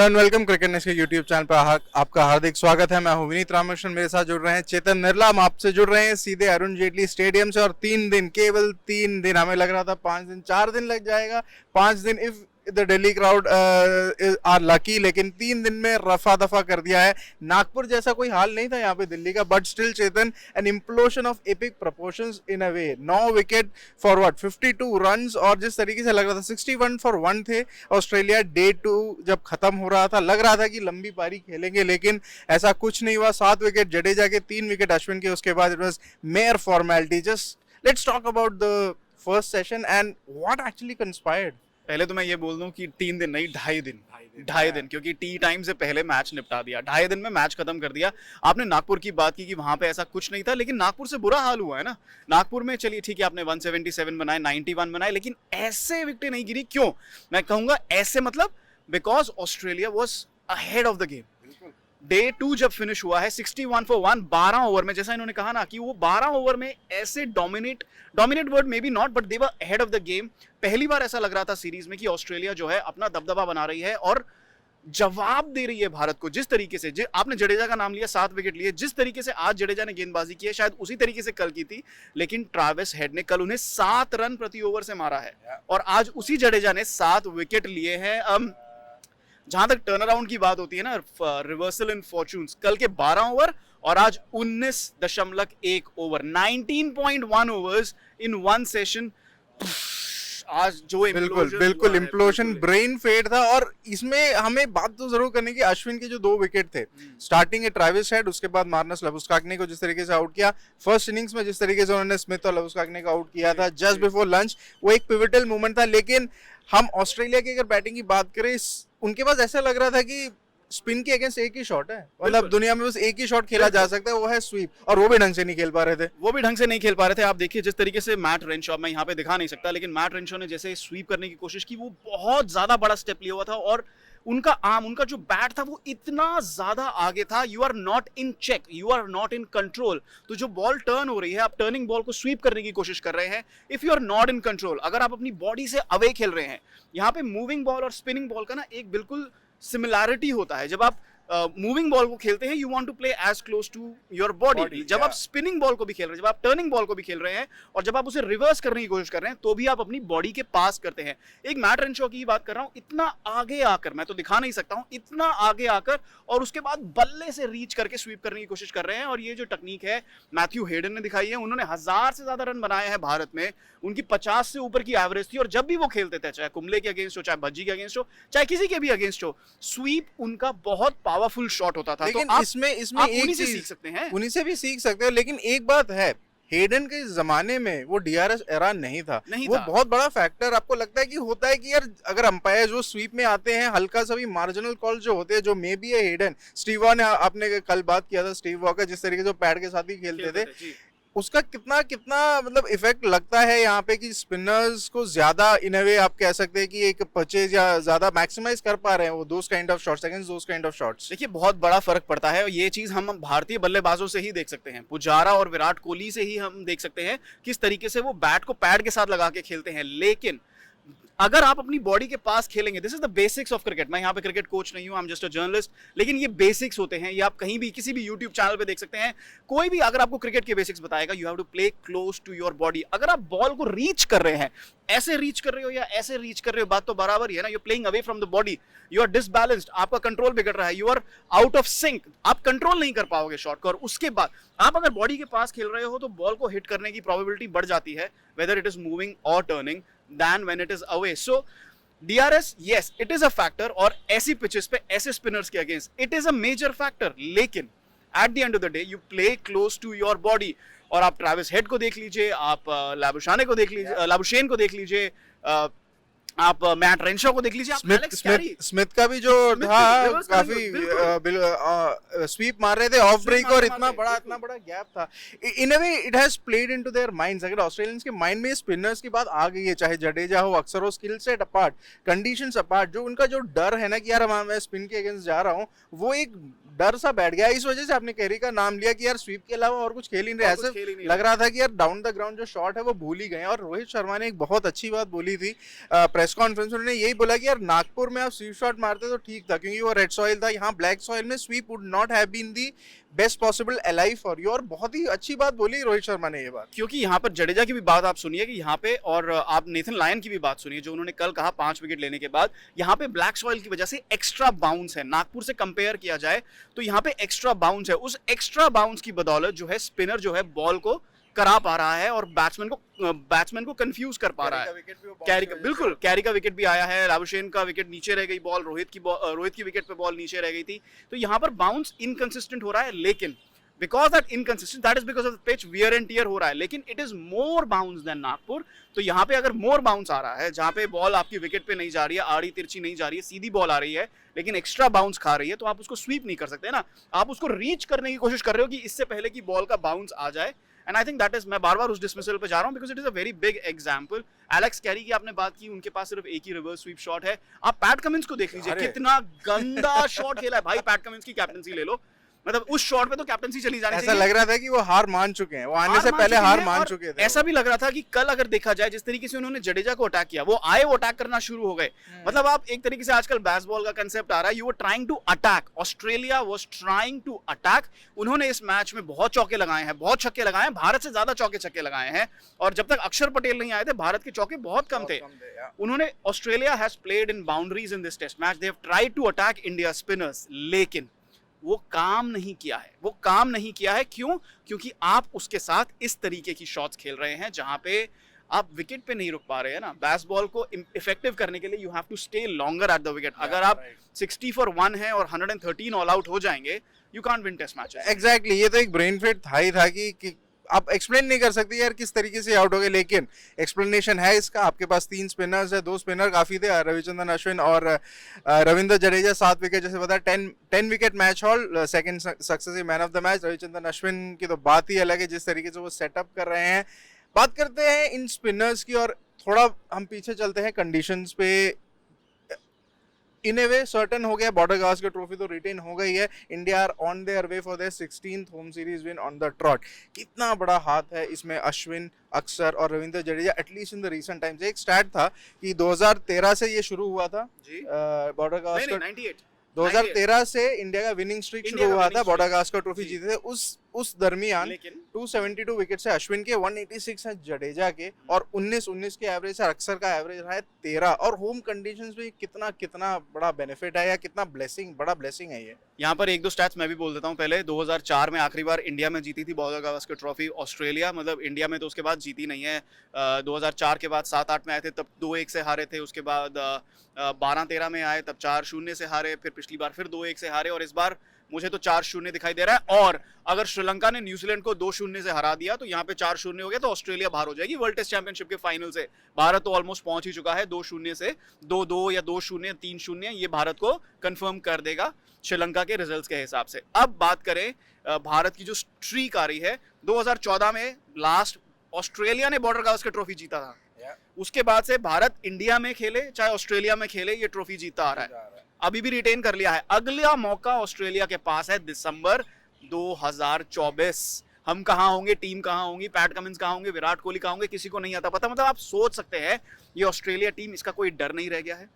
Hello and welcome cricket nest के YouTube channel पर आपका हार्दिक स्वागत है। मैं हूं विनीत रामकृष्णन, मेरे साथ जुड़ रहे हैं चेतन निर्ला। हम आपसे जुड़ रहे हैं सीधे अरुण जेटली स्टेडियम से। और 3 दिन, केवल 3 दिन, हमें लग रहा था 5 दिन 4 दिन लग जाएगा, 5 दिन if the Delhi crowd are lucky, लेकिन 3 दिन में रफा दफा कर दिया है। नागपुर जैसा कोई हाल नहीं था यहाँ पे दिल्ली का, बट स्टिल चेतन an implosion of epic proportions in a way. 9 wicket for what 52 runs, और जिस तरीके से लग रहा था 61 फॉर 1 थे ऑस्ट्रेलिया। डे 2 जब खत्म हो रहा था लग रहा था कि लंबी पारी खेलेंगे, लेकिन ऐसा कुछ नहीं हुआ। 7 विकेट जडेजा के, 3 विकेट अश्विन के, उसके बाद it was mayor formality. Just let's talk about the first session and what actually conspired. पहले तो मैं ये बोल दूं कि 3 दिन नहीं, 2.5 दिन क्योंकि टी टाइम से पहले मैच निपटा दिया, 2.5 दिन में मैच खत्म कर दिया। आपने नागपुर की बात की कि वहां पे ऐसा कुछ नहीं था, लेकिन नागपुर से बुरा हाल हुआ है ना। नागपुर में चलिए ठीक है, आपने 177 बनाए, 91 बनाए, लेकिन ऐसे विकेटें नहीं गिरी। क्यों मैं कहूंगा ऐसे, मतलब because Australia was ahead of the game. Day 2 जब फिनिश हुआ है 61 फॉर 1, 12 ओवर में, जैसा इन्होंने कहा ना कि वो 12 ओवर में ऐसे dominate word may be not, but they were ahead of the game. पहली बार ऐसा लग रहा था सीरीज में कि ऑस्ट्रेलिया जो है अपना दबदबा बना रही है और जवाब दे रही है भारत को। जिस तरीके से आपने जडेजा का नाम लिया, 7 विकेट लिए, जिस तरीके से आज जडेजा ने गेंदबाजी की है शायद उसी तरीके से कल की थी, लेकिन ट्रेविस हेड ने कल उन्हें 7 रन प्रति ओवर से मारा है और आज उसी जडेजा ने 7 विकेट लिए हैं। जहां तक टर्न अराउंड की बात होती है ना, रिवर्सल इन फॉर्चून्स, कल के 12 ओवर और आज 19.1 over, 19.1 overs in one session. आज जो बिल्कुल इम्प्लोशन, ब्रेन फेड था। और इसमें हमें बात तो जरूर करने की, अश्विन के जो 2 विकेट थे स्टार्टिंग में, ट्रेविस हेड, उसके बाद मार्नस लबुस्काग्ने को जिस तरीके से आउट किया, फर्स्ट इनिंग्स में जिस तरीके से उन्होंने स्मिथ और लबुस्काग्ने को आउट किया था जस्ट बिफोर लंच, वो एक पिवटल मोमेंट था। लेकिन हम ऑस्ट्रेलिया की अगर बैटिंग की बात करें, उनके पास ऐसा लग रहा था कि स्पिन के अगेंस्ट एक ही शॉट है, मतलब दुनिया में बस एक ही शॉट खेला जा सकता है, वो है स्वीप, और वो भी ढंग से नहीं खेल पा रहे थे। आप देखिए जिस तरीके से मैट रेनशॉ, मैं यहाँ पे दिखा नहीं सकता, लेकिन मैट रेनशॉ ने जैसे स्वीप करने की कोशिश की, वो बहुत ज्यादा बड़ा स्टेप लिया हुआ था और उनका जो बैट था वो इतना ज्यादा आगे था। You are not in check, you are not in control. तो जो बॉल टर्न हो रही है, आप टर्निंग बॉल को स्वीप करने की कोशिश कर रहे हैं। If you are not in control, अगर आप अपनी बॉडी से अवे खेल रहे हैं, यहाँ पे मूविंग बॉल और स्पिनिंग बॉल का ना एक बिल्कुल सिमिलैरिटी होता है। जब आप मूविंग बॉल को खेलते हैं, you want to play as close to your body. जब आप स्पिनिंग बॉल को भी खेल रहे हैं, जब आप टर्निंग बॉल को भी खेल रहे हैं, और जब आप उसे रिवर्स करने की कोशिश कर रहे हैं, तो भी आप अपनी बॉडी के पास करते हैं। एक मैट रेनशॉ की बात कर रहा हूं, इतना आगे आकर, मैं तो दिखा नहीं सकता हूं, इतना आगे आकर और उसके बाद बल्ले से रीच करके स्वीप करने की कोशिश कर रहे हैं। और ये जो टेक्निक है मैथ्यू हेडन ने दिखाई है, उन्होंने 1000 से ज्यादा रन बनाए हैं भारत में, उनकी 50 से ऊपर की एवरेज थी। और जब भी वो खेलते थे, चाहे कुंबले के अगेंस्ट हो, चाहे भज्जी के अगेंस्ट हो, चाहे किसी के भी अगेंस्ट हो, स्वीप उनका बहुत पावरफुल शॉट होता था। लेकिन तो इसमें आप एक उन्हीं से चीज सीख सकते हैं, उन्हीं से भी सीख सकते हैं। लेकिन एक बात है, हेडन के जमाने में वो डीआरएस एरा नहीं था, वो बहुत बड़ा फैक्टर आपको लगता है कि होता है कि यार अगर अंपायर जो स्वीप में आते हैं, हल्का सा भी मार्जिनल कॉल जो होते हैं, जो मे बी है हेडन, स्टीव वॉ ने, आपने कल बात किया था स्टीव वॉ का, जिस तरीके से पैड के साथ ही खेलते थे, उसका कितना मतलब इफेक्ट लगता है यहाँ पे कि स्पिनर्स को ज्यादा इन अ वे आप कह सकते हैं कि एक परचेज या ज्यादा मैक्सिमाइज कर पा रहे हैं वो those kind of shots against those kind of shots. देखिए बहुत बड़ा फर्क पड़ता है, और ये चीज हम भारतीय बल्लेबाजों से ही देख सकते हैं। पुजारा और विराट कोहली से ही हम देख सकते हैं किस तरीके से वो बैट को पैड के साथ लगा के खेलते हैं। लेकिन अगर आप अपनी बॉडी के पास खेलेंगे, this is the basics of cricket. मैं यहाँ पे क्रिकेट कोच नहीं हूँ, I am just a journalist, लेकिन ये बेसिक्स होते हैं। ये आप कहीं भी किसी भी यूट्यूब चैनल पे देख सकते हैं। कोई भी अगर आपको क्रिकेट के बेसिक्स बताएगा, you have to play close to your body. अगर आप बॉल को रीच कर रहे हैं, ऐसे रीच कर रहे हो या ऐसे रीच कर रहे हो, बात तो बराबर ही है ना। You playing away from the body, you are disbalanced, आपका कंट्रोल बिगड़ रहा है, you are out of sync, आप कंट्रोल नहीं कर पाओगे शॉट को। और उसके बाद आप अगर बॉडी के पास खेल रहे हो, तो बॉल को हिट करने की प्रोबेबिलिटी बढ़ जाती है, वेदर इट इज मूविंग और turning, than when it is away. So DRS, yes, it is a factor, और ऐसी पिचेस पे ऐसे स्पिनर्स के against it is a major factor. लेकिन at the end of the day you play close to your body. और आप Travis head को देख लीजिए, आप लाबुशाने को देख लीजिए, लाबुशेन को देख लीजिए, आप मैट रेनशॉ को देख लीजिए, आप एलेक्स कैरी, स्मिथ का भी जो था काफी स्वीप मार रहे थे ऑफ ब्रेक, और इतना बड़ा गैप था। In a way it has played into their minds. अगर ऑस्ट्रेलियंस के माइंड में स्पिनर्स की बात आ गई है, चाहे जडेजा हो, अक्सर हो, skill set apart, conditions apart, जो उनका जो डर है ना कि यार मैं स्पिन के अगेंस्ट जा रहा हूँ, वो एक डर सा बैठ गया। इस वजह से आपने कैरी का नाम लिया कि यार स्वीप के अलावा और कुछ खेल ही नहीं रहे, और कुछ ऐसे खेल ही नहीं लग रहा था कि यार डाउन द ग्राउंड जो शॉट है वो भूल ही गए। और रोहित शर्मा ने एक बहुत अच्छी बात बोली थी प्रेस कॉन्फ्रेंस में, उन्होंने यही बोला कि यार नागपुर में आप स्वीप शॉट मारते तो ठीक था क्योंकि वो रेड सॉइल था, यहाँ ब्लैक सॉइल में sweep would not have been the best possible alive for you. और बहुत ही अच्छी बात बोली रोहित शर्मा ने ये बात। क्योंकि यहाँ पर जडेजा की भी बात आप सुनिए कि यहाँ पे, और आप नेथन लायन की भी बात सुनिए जो उन्होंने कल कहा 5 विकेट लेने के बाद, यहाँ पे ब्लैक सॉइल की वजह से एक्स्ट्रा बाउंस है। नागपुर से कंपेयर किया जाए तो यहाँ पे एक्स्ट्रा बाउंस है। उस एक्स्ट्रा बाउंस की बदौलत जो है स्पिनर जो है बॉल को करा पा रहा है और बैट्समैन को कंफ्यूज कर पा रहा है। बिल्कुल कैरी का विकेट भी आया है, लाबुशेन का विकेट नीचे रह गई बॉल, रोहित की विकेट पे बॉल नीचे रह गई थी। तो यहाँ पर बाउंस इनकंसिस्टेंट हो रहा है, लेकिन because that inconsistent, that is because of the pitch wear and tear हो रहा है, लेकिन it is more bounce than Nagpur. तो यहाँ पे अगर more bounce आ रहा है, जहाँ पे बॉल आपकी विकेट पे नहीं जा रही है, आड़ी तिरछी नहीं जा रही है, सीधी बॉल आ रही है, लेकिन एक्स्ट्रा बाउंस खा रही है, तो आप उसको स्वीप नहीं कर सकते ना, आप उसको रीच करने की कोशिश कर रहे हो कि इससे पहले कि बॉल का बाउंस आ जाए। And I think that is, मैं बार बार उस डिसमिसल पे जा रहा हूँ because it is a very big example. Alex Carey की आपने बात की, उनके पास सिर्फ एक ही रिवर्स स्वीप शॉट है। आप पैट कमिंस को देख लीजिए, कितना गंदा शॉट खेला है भाई। पैट कमिंस की कैप्टनसी ले लो, मतलब उस शॉट पे तो कैप्टनसी चली जानी चाहिए। ऐसा लग रहा था कि वो हार मान चुके हैं, वो आने से पहले हार मान चुके थे। ऐसा भी लग रहा था कि कल अगर देखा जाए जिस तरीके से उन्होंने जडेजा को अटैक किया, वो आए वो अटैक करना शुरू हो गए। मतलब आप एक तरीके से आजकल बेसबॉल का कांसेप्ट आ रहा है, you were trying to attack, Australia was trying to attack. उन्होंने इस मैच में बहुत चौके लगाए हैं, बहुत छक्के लगाए हैं, भारत से ज्यादा चौके छक्के लगाए हैं। और जब तक अक्षर पटेल नहीं आए थे भारत के चौके बहुत कम थे। उन्होंने, Australia has played in boundaries in this test match, they have tried to attack India spinners, लेकिन वो काम नहीं किया है। वो काम नहीं किया है क्यों? क्योंकि आप उसके साथ इस तरीके की शॉट्स खेल रहे हैं जहां पे आप विकेट पे नहीं रुक पा रहे हैं ना। बेसबॉल को इफेक्टिव करने के लिए you have to stay longer at the wicket. अगर आप 60 for 1 है और 113 ऑल आउट हो जाएंगे, you can't win test match. Exactly, ये तो एक ब्रेन फेड था ही था कि आप एक्सप्लेन नहीं कर सकते यार किस तरीके से आउट हो गए, लेकिन एक्सप्लेनेशन है इसका। आपके पास 3 स्पिनर्स है, 2 स्पिनर काफी थे, रविचंद्रन अश्विन और रविंद्र जडेजा 7 विकेट, जैसे बताया 10 wicket match hall, second successive man of the match. Ravichandran Ashwin की तो बात ही अलग है, जिस तरीके से वो सेटअप कर रहे हैं। बात करते हैं इन स्पिनर्स की और थोड़ा हम पीछे चलते हैं कंडीशंस पे। इन ए वे सर्टन हो गया, बॉर्डर गावस्कर ट्रॉफी तो रिटेन हो गई है। India are on their way for their 16th home series win on the trot. कितना बड़ा हाथ है इसमें अश्विन, अक्षर और Ravindra Jadeja, at least in the recent times. एक स्टैट था कि 2013 से ये शुरू हुआ था बॉर्डर गावस्कर, 2013 से इंडिया का विनिंग स्ट्रीक शुरू हुआ था, बॉर्डर गावस्कर ट्रॉफी जीते थे। उस दरमियान 272 विकेट से अश्विन के, 186 है जडेजा के, और 19 के एवरेज है, अक्षर का एवरेज रहा है 13। और होम कंडीशंस में कितना बड़ा बेनिफिट है या कितना बड़ा ब्लेसिंग है ये। यहाँ पर 1-2 स्टैट्स मैं भी बोल देता हूँ पहले। 2004 में आखिरी बार इंडिया में जीती थी बॉर्डर गावस्कर ट्रॉफी ऑस्ट्रेलिया, मतलब इंडिया में तो उसके बाद जीती नहीं है। 2004 के बाद 7-8 में आए थे, तब 2-1 से हारे थे। उसके बाद 12-13 में आए, तब 4-0 से हारे, फिर पिछली बार फिर 2-1 से हारे, और इस बार मुझे तो 4-0 दिखाई दे रहा है। और अगर श्रीलंका ने न्यूजीलैंड को 2-0 से हरा दिया तो यहाँ पे 4-0 हो गया, तो ऑस्ट्रेलिया बाहर हो जाएगी वर्ल्ड टेस्ट चैंपियनशिप के फाइनल से। भारत तो ऑलमोस्ट पहुंच ही चुका है, 2-0 से 2-2 या 2-0 3-0 ये भारत को कंफर्म कर देगा श्रीलंका के रिजल्ट्स के हिसाब से। अब बात करें भारत की जो स्ट्रीक आ रही है, 2014 में लास्ट ऑस्ट्रेलिया ने बॉर्डर गावस्कर ट्रॉफी जीता था। उसके बाद से भारत इंडिया में खेले चाहे ऑस्ट्रेलिया में खेले, ये ट्रॉफी जीता आ रहा है, अभी भी रिटेन कर लिया है। अगला मौका ऑस्ट्रेलिया के पास है दिसंबर 2024। हम कहाँ होंगे, टीम कहाँ होंगी, पैट कमिंस कहाँ होंगे, विराट कोहली कहाँ होंगे, किसी को नहीं आता पता। मतलब आप सोच सकते हैं ये ऑस्ट्रेलिया टीम, इसका कोई डर नहीं रह गया है।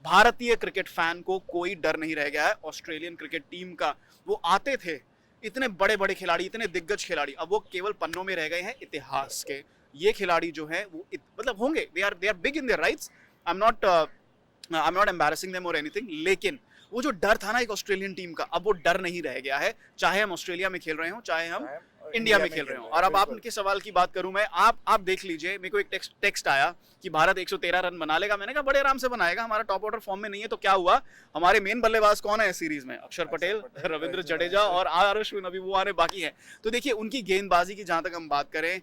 भारतीय क्रिकेट फैन को कोई डर नहीं रह गया है ऑस्ट्रेलियन क्रिकेट टीम का। वो आते थे इतने बड़े बड़े खिलाड़ी, इतने दिग्गज खिलाड़ी, अब वो केवल पन्नों में रह गए हैं इतिहास के। ये खिलाड़ी जो है वो मतलब होंगे, they are big in their rights. I am not embarrassing them और एनीथिंग, लेकिन वो जो डर था ना एक ऑस्ट्रेलियन टीम का, अब वो डर नहीं रह गया है, चाहे हम ऑस्ट्रेलिया में खेल रहे हो चाहे हम इंडिया में खेल रहे हो। और अब आपके सवाल की बात करूं मैं, आप देख लीजिए, मेरे को एक टेक्स्ट आया कि भारत 113 रन बना लेगा। मैंने कहा बड़े आराम से बनाएगा, हमारा टॉप ऑर्डर फॉर्म में नहीं है। तो क्या हुआ, हमारे मेन बल्लेबाज कौन है इस सीरीज में? अक्षर पटेल, रविंद्र जडेजा और अश्विन, अभी वो आने बाकी है। तो देखिए उनकी गेंदबाजी की जहां तक हम बात करें,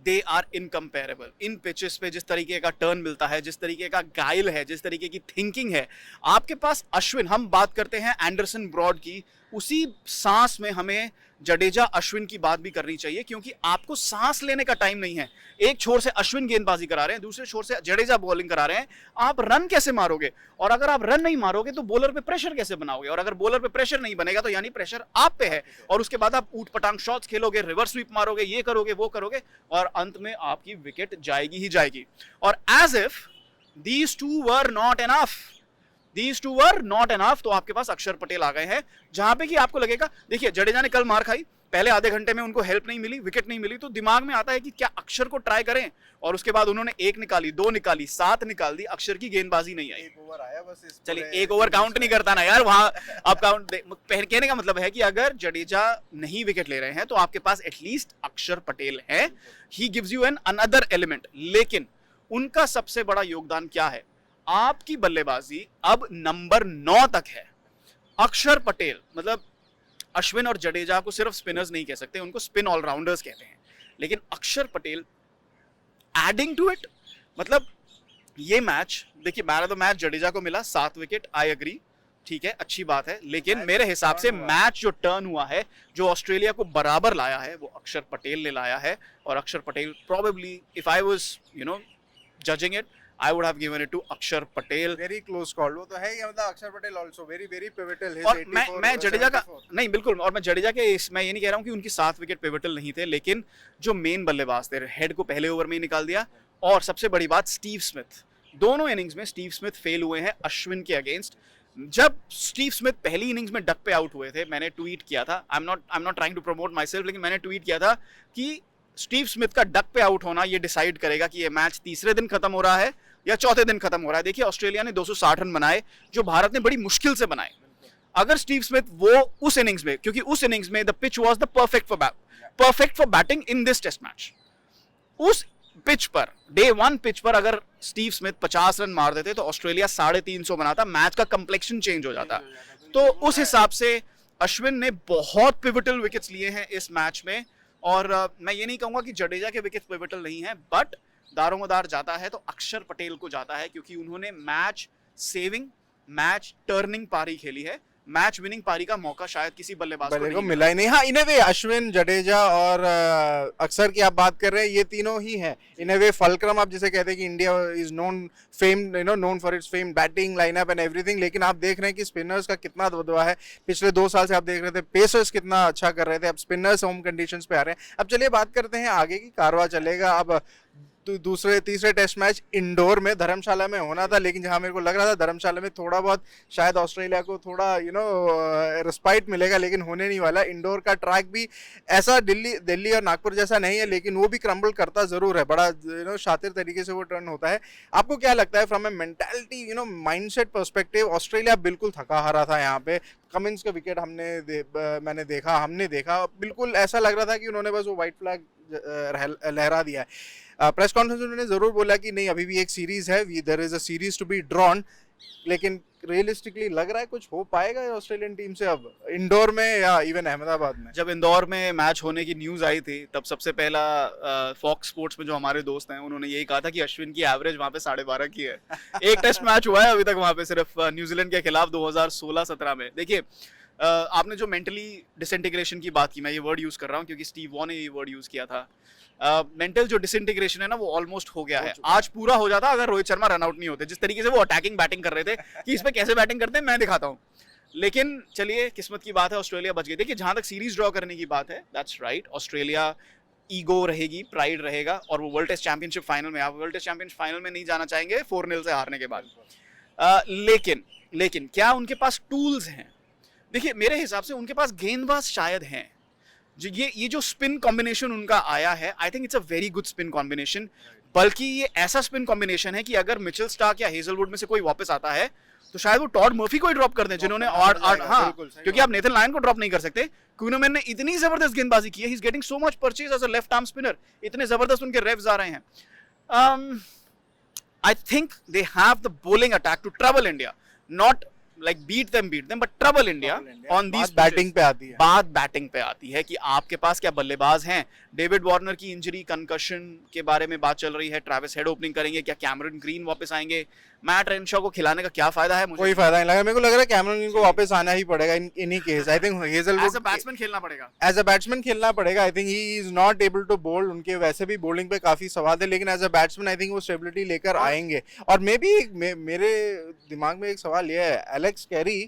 दे आर इनकम्पेरेबल। इन पिचेस पे जिस तरीके का टर्न मिलता है, जिस तरीके का गाइल है, जिस तरीके की थिंकिंग है आपके पास अश्विन, हम बात करते हैं एंडरसन ब्रॉड की, उसी सांस में हमें जडेजा अश्विन की बात भी करनी चाहिए, क्योंकि आपको सांस लेने का टाइम नहीं है। एक छोर से अश्विन गेंदबाजी करा रहे हैं, दूसरे छोर से जडेजा बॉलिंग करा रहे हैं। आप रन कैसे मारोगे? और अगर आप रन नहीं मारोगे तो बॉलर पे प्रेशर कैसे बनाओगे? और अगर बॉलर पे प्रेशर नहीं बनेगा तो यानी प्रेशर आप पे है, और उसके बाद आप ऊट पटांग शॉट्स खेलोगे, रिवर्स स्वीप मारोगे, ये करोगे, वो करोगे, और अंत में आपकी विकेट जाएगी ही जाएगी। और as if these two were not enough, These two were not enough, तो आपके पास अक्षर पटेल आ गए हैं, जहां पे कि आपको लगेगा, देखिए जडेजा ने कल मार खाई, पहले आधे घंटे में उनको हेल्प नहीं मिली, विकेट नहीं मिली, तो दिमाग में आता है कि क्या अक्षर को ट्राई करें, और उसके बाद उन्होंने 1 निकाली, 2 निकाली, 7 निकाल दी, अक्षर की गेंदबाजी नहीं आई। 1 ओवर आया बस इस चलिए 1 ओवर काउंट नहीं करता ना यार, वहां आप काउंट, कहने का मतलब है कि अगर जडेजा नहीं विकेट ले रहे हैं तो आपके पास एटलीस्ट अक्षर पटेल है, he gives you an another element. लेकिन उनका सबसे बड़ा योगदान क्या है? आपकी बल्लेबाजी अब नंबर 9 तक है। अक्षर पटेल, मतलब अश्विन और जडेजा को सिर्फ स्पिनर्स नहीं कह सकते, उनको स्पिन ऑलराउंडर्स कहते हैं, लेकिन अक्षर पटेल एडिंग टू इट, मतलब ये मैच देखिए, man of the match Jadeja को मिला, 7 विकेट, आई एग्री, ठीक है, अच्छी बात है, लेकिन मेरे हिसाब से मैच जो टर्न हुआ है, जो ऑस्ट्रेलिया को बराबर लाया है, वो अक्षर पटेल ने लाया है। और अक्षर Patel probably, if I was judging it, I would have given it to अक्षर पटेल। Very close call, वो तो है ही, मतलब अक्षर Patel also very very pivotal, his और 84, मैं जडेजा का 74। नहीं, बिल्कुल, और मैं जडेजा के मैं ये नहीं कह रहा हूँ कि उनकी 7 विकेट पिवटल नहीं थे, लेकिन जो मेन बल्लेबाज थे, हेड को पहले ओवर में ही निकाल दिया। और सबसे बड़ी बात, स्टीव स्मिथ, दोनों इनिंग्स में स्टीव स्मिथ फेल हुए हैं अश्विन के अगेंस्ट। जब स्टीव स्मिथ पहली इनिंग्स में डक पे आउट हुए थे, मैंने ट्वीट किया था, I am not trying to promote myself, लेकिन मैंने ट्वीट किया था कि स्टीव स्मिथ का डक पे आउट होना ये डिसाइड करेगा कि ये मैच तीसरे दिन खत्म हो रहा है या चौथे दिन खत्म हो रहा है। देखिए ऑस्ट्रेलिया ने 260 रन बनाए, जो भारत ने बड़ी मुश्किल से बनाए। अगर स्टीव स्मिथ वो उस इनिंग्स में, क्योंकि उस इनिंग्स में the pitch was the perfect for batting in this test match, उस पिच पर, डे 1 पिच पर अगर स्टीव स्मिथ 50 रन मार देते तो ऑस्ट्रेलिया 350 बनाता, मैच का कंप्लेक्शन चेंज हो जाता। तो उस हिसाब से अश्विन ने बहुत पिवटल विकेट्स लिए हैं इस मैच में। और मैं ये नहीं कहूंगा कि जडेजा के विकेट्स पिवटल नहीं है, बट दारोमदार जाता है तो अक्षर पटेल को जाता है, क्योंकि उन्होंने मैच सेविंग, मैच टर्निंग पारी खेली है। मैच विनिंग पारी का मौका शायद किसी बल्लेबाज को मिला ही नहीं। हाँ, इन ए वे अश्विन, जडेजा और अक्षर की आप बात कर रहे हैं, ये तीनों ही हैं इन ए वे फलक्रम, आप जिसे कहते हैं कि India is known for its fame batting lineup and everything. लेकिन आप देख रहे हैं कि स्पिनर्स का कितना दबदबा है। पिछले 2 साल से आप देख रहे थे पेसर्स कितना अच्छा कर रहे थे, अब स्पिनर्स होम कंडीशंस पे आ रहे हैं। अब चलिए बात करते हैं आगे की कारवां चलेगा। अब तीसरे टेस्ट मैच इंडोर में, धर्मशाला में होना था, लेकिन जहां मेरे को लग रहा था धर्मशाला में थोड़ा बहुत शायद ऑस्ट्रेलिया को थोड़ा रिस्पाइट मिलेगा, लेकिन होने नहीं वाला। इंडोर का ट्रैक भी ऐसा दिल्ली और नागपुर जैसा नहीं है, लेकिन वो भी क्रम्बल करता जरूर है, बड़ा शातिर तरीके से वो टर्न होता है। आपको क्या लगता है from A mentality, mindset perspective? Australia बिल्कुल थका हारा था यहाँ पे। कमिंस का विकेट हमने देखा, बिल्कुल ऐसा लग रहा था कि उन्होंने बस वो व्हाइट फ्लैग लहरा दिया है। प्रेस कॉन्फ्रेंस में उन्होंने जरूर बोला कि नहीं, अभी भी एक सीरीज है, there is a series to be drawn, लेकिन रियलिस्टिकली लग रहा है कुछ हो पाएगा ऑस्ट्रेलियन टीम से अब इंडोर में या इवन अहमदाबाद में? जब इंदौर में मैच होने की न्यूज आई थी, तब सबसे पहला फॉक्स स्पोर्ट्स में जो हमारे दोस्त हैं, उन्होंने यही कहा था कि अश्विन की एवरेज वहां पे 12.5 की है। एक टेस्ट मैच हुआ है अभी तक वहां पे, सिर्फ न्यूजीलैंड के खिलाफ 2016-17 में। देखिए आपने जो मेंटली डिसइंटीग्रेशन की बात की, मैं ये वर्ड यूज कर रहा हूँ क्योंकि स्टीव वॉ ने ये वर्ड यूज किया था। मेंटल जो डिसइंटीग्रेशन है ना, वो ऑलमोस्ट हो गया है। आज पूरा हो जाता अगर रोहित शर्मा रन आउट नहीं होते। जिस तरीके से वो अटैकिंग बैटिंग कर रहे थे कि इस पे कैसे बैटिंग करते हैं मैं दिखाता हूँ, लेकिन चलिए किस्मत की बात है ऑस्ट्रेलिया बच गई। देखिए जहां तक सीरीज ड्रॉ करने की बात है, दैट्स राइट, ऑस्ट्रेलिया ईगो रहेगी, प्राइड रहेगा, और वो वर्ल्ड टेस्ट चैंपियनशिप फाइनल में, आप वर्ल्ड टेस्ट चैंपियनशिप फाइनल में नहीं जाना चाहेंगे 4-0 से हारने के बाद। लेकिन क्या उनके पास टूल्स हैं? देखिए मेरे हिसाब से उनके पास गेंदबाज शायद हैं। जो ये जो स्पिन कॉम्बिनेशन उनका आया है, I think it's a very good spin combination. बल्कि ये ऐसा स्पिन कॉम्बिनेशन है कि अगर मिचेल स्टार्क या हेजलवुड में से कोई वापस आता है तो शायद वो टॉड मर्फी को ही ड्रॉप कर दें, जिन्होंने हाँ, क्योंकि आप नेथन लायन को ड्रॉप नहीं कर सकते। क्यूनोमैन ने इतनी जबरदस्त गेंदबाजी की है, he is getting so much purchase as a left arm spinner, इतने जबरदस्त उनके रेव्स आ रहे हैं। I think they have the bowling attack to trouble India, not like beat them, but trouble India on these batting पे आती है। बात batting पे आती है कि आपके पास क्या बल्लेबाज हैं। डेविड वार्नर की इंजरी, कंकशन के बारे में बात चल रही है, ट्रैविस हेड ओपनिंग करेंगे, क्या कैमरन ग्रीन वापस आएंगे, मैट रेनशॉ को खिलाने का क्या फायदा है मुझे? कोई फायदा नहीं लगा मेरे को, लग रहा है कैमरन ग्रीन को वापस आना ही पड़ेगा इन्हीं case. I think Hazlewood as a batsman खेलना पड़ेगा। एज अ बैट्समैन खेलना पड़ेगा। I think he is not able to bowled, उनके वैसे भी बॉलिंग पे काफी सवाल है, लेकिन as a batsman I think वो स्टेबिलिटी लेकर आएंगे। और मे बी मेरे दिमाग में एक सवाल ये है, Alex Carey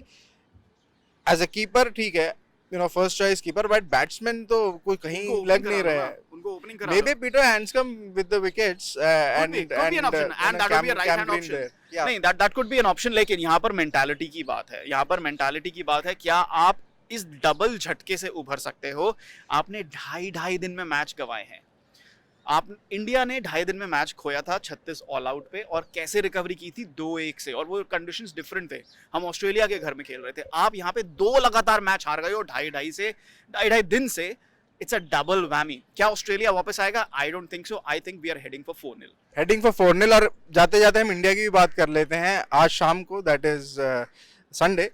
as a keeper ठीक है, you know first choice keeper, but batsman तो कोई कहीं लग नहीं रहा है। उनको ओपनिंग करा Maybe Peter Handscomb with the wickets could be an option, and that would be a right hand option. नहीं, that could be an option, लेकिन यहाँ पर मेंटालिटी की बात है, यहाँ पर मेंटालिटी की बात है। क्या आप इस डबल झटके से उभर सकते हो? आपने ढाई दिन में मैच गंवाए हैं। आप इंडिया ने 2.5 दिन में मैच खोया था 36 ऑल आउट पे, और कैसे रिकवरी की थी 2-1 से, और वो कंडीशंस डिफरेंट थे। हम ऑस्ट्रेलिया के घर में खेल रहे थे, आप यहाँ पे 2 लगातार मैच हार गए हो 2.5 दिन से। It's a double whammy. क्या ऑस्ट्रेलिया वापस आएगा? I don't think so. I think we are heading for 4-0। Heading for 4-0। और जाते जाते हम इंडिया की भी बात कर लेते हैं। आज शाम को, दैट इज संडे,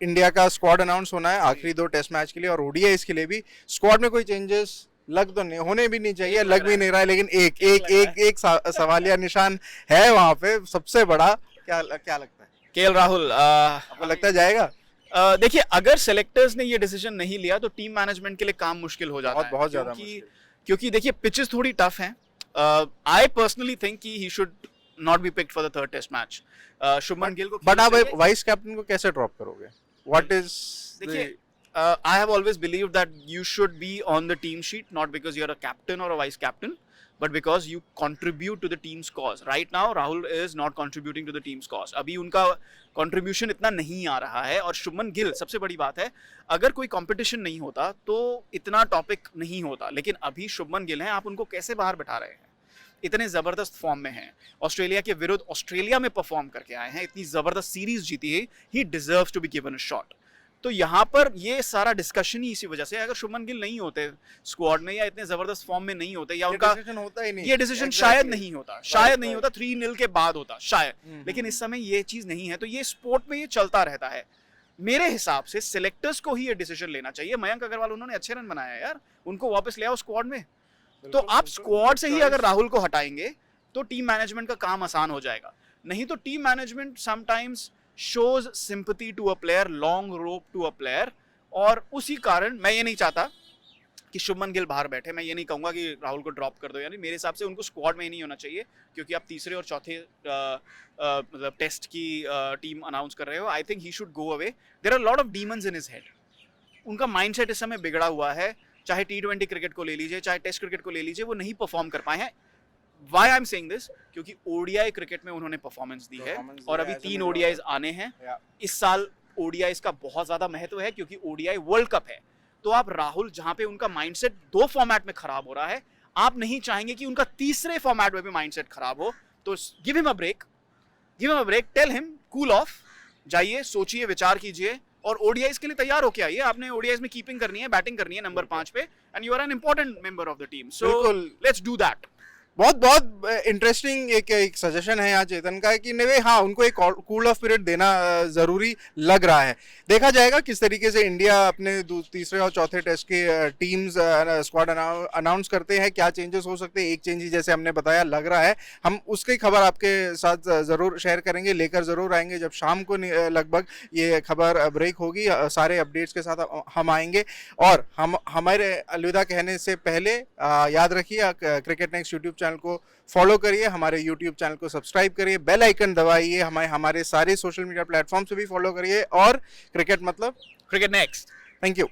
इंडिया का स्क्वाड अनाउंस होना है आखिरी 2 टेस्ट मैच के लिए, और ओडीआई के लिए भी। स्क्वाड में कोई चेंजेस लग तो नहीं, होने भी नहीं चाहिए, लग भी नहीं रहा है, लेकिन एक सवालिया निशान है वहां पे सबसे बड़ा। क्या लगता है? केएल राहुल आपको लगता है जाएगा? देखिए, अगर सेलेक्टर्स ने ये डिसीजन नहीं लिया तो टीम मैनेजमेंट के लिए काम मुश्किल हो जाता है, बहुत ज्यादा मुश्किल। क्योंकि देखिए पिचेस थोड़ी टफ हैं। आई पर्सनली थिंक कि he should not be picked for the 3rd test match. Shubman Gill को, बट आप वाइस कैप्टन को कैसे ड्रॉप करोगे? What is? देखिए, I have always believed that you should be on the team sheet, not because you're a captain or a vice captain, but because you contribute to the team's cause. Right now, Rahul is not contributing to the team's cause. अभी उनका contribution इतना नहीं आ रहा है। और शुभमन गिल, सबसे बड़ी बात है, अगर कोई competition नहीं होता तो इतना टॉपिक नहीं होता, लेकिन अभी शुभमन गिल हैं, आप उनको कैसे बाहर बैठा रहे हैं? इतने जबरदस्त फॉर्म में हैं, ऑस्ट्रेलिया के विरुद्ध ऑस्ट्रेलिया में परफॉर्म करके आए हैं, इतनी जबरदस्त सीरीज जीती है। He deserves to be given a shot. तो यहाँ पर ये सारा डिस्कशन ही इसी वजह से। अगर शुभमन गिल नहीं होते स्क्वाड में, या इतने जबरदस्त फॉर्म में नहीं होते, या उनका होता ही नहीं, ये डिसीजन शायद नहीं होता, शायद नहीं होता, 3-0 के बाद होता शायद। लेकिन इस समय ये चीज नहीं है, तो ये स्पोर्ट में ये चलता रहता है। मेरे हिसाब से सिलेक्टर्स को ही ये डिसीजन लेना चाहिए। मयंक अग्रवाल, उन्होंने अच्छे रन बनाए यार, उनको वापस ले आओ स्क्वाड में। तो आप स्क्वाड से ही अगर राहुल को हटाएंगे तो टीम मैनेजमेंट का काम आसान हो जाएगा। नहीं तो team management sometimes shows sympathy to a player, long rope to a player, और उसी कारण मैं ये नहीं चाहता कि शुभमन गिल बाहर बैठे। मैं ये नहीं कहूँगा कि राहुल को ड्रॉप कर दो, यानी मेरे हिसाब से उनको स्क्वाड में ही नहीं होना चाहिए, क्योंकि आप 3रे और 4थे मतलब टेस्ट की टीम अनाउंस कर रहे हो। I think he should go away. There are lot of demons in his head. उनका माइंडसेट इस समय बिगड़ा हुआ है। चाहे T20 क्रिकेट को ले लीजिए, चाहे टेस्ट क्रिकेट को ले लीजिए, वो नहीं परफॉर्म कर पाए हैं। Why I'm saying this? क्योंकि ओडीआई क्रिकेट में उन्होंने परफॉर्मेंस दी है, और अभी 3 ओडीआईज आने हैं इस साल। ओडीआईज का बहुत ज्यादा महत्व है, क्योंकि ओडीआई वर्ल्ड कप है। तो आप राहुल, जहां पे उनका माइंडसेट 2 फॉर्मेट में खराब हो रहा है, आप नहीं चाहेंगे कि उनका 3रे फॉर्मेट में भी माइंडसेट खराब हो। तो give him a break, tell him cool off, जाइए, सोचिए, विचार कीजिए, और ओडीआईज के लिए तैयार होके आइए। आपने ओडीआईज में कीपिंग करनी है, बैटिंग करनी है नंबर 5 पे, and you are an important member of the team, so let's do that. बहुत इंटरेस्टिंग एक सजेशन है यहाँ चेतन का कि नहीं, हाँ, उनको एक कूल ऑफ पीरियड देना जरूरी लग रहा है। देखा जाएगा किस तरीके से इंडिया अपने 3रे और 4थे टेस्ट के टीम्स स्क्वाड अनाउंस करते हैं, क्या चेंजेस हो सकते हैं। एक चेंज ही जैसे हमने बताया लग रहा है। हम उसकी खबर आपके साथ जरूर शेयर करेंगे, लेकर जरूर आएंगे जब शाम को लगभग ये खबर ब्रेक होगी। सारे अपडेट्स के साथ हम आएंगे। और हम हमारे अलविदा कहने से पहले याद रखिए, क्रिकेट नेक्स्ट यूट्यूब चैनल को फॉलो करिए, हमारे YouTube चैनल को सब्सक्राइब करिए, बेल आइकन दबाइए, हमारे सारे सोशल मीडिया प्लेटफॉर्म से भी फॉलो करिए, और क्रिकेट मतलब क्रिकेट नेक्स्ट। Thank you.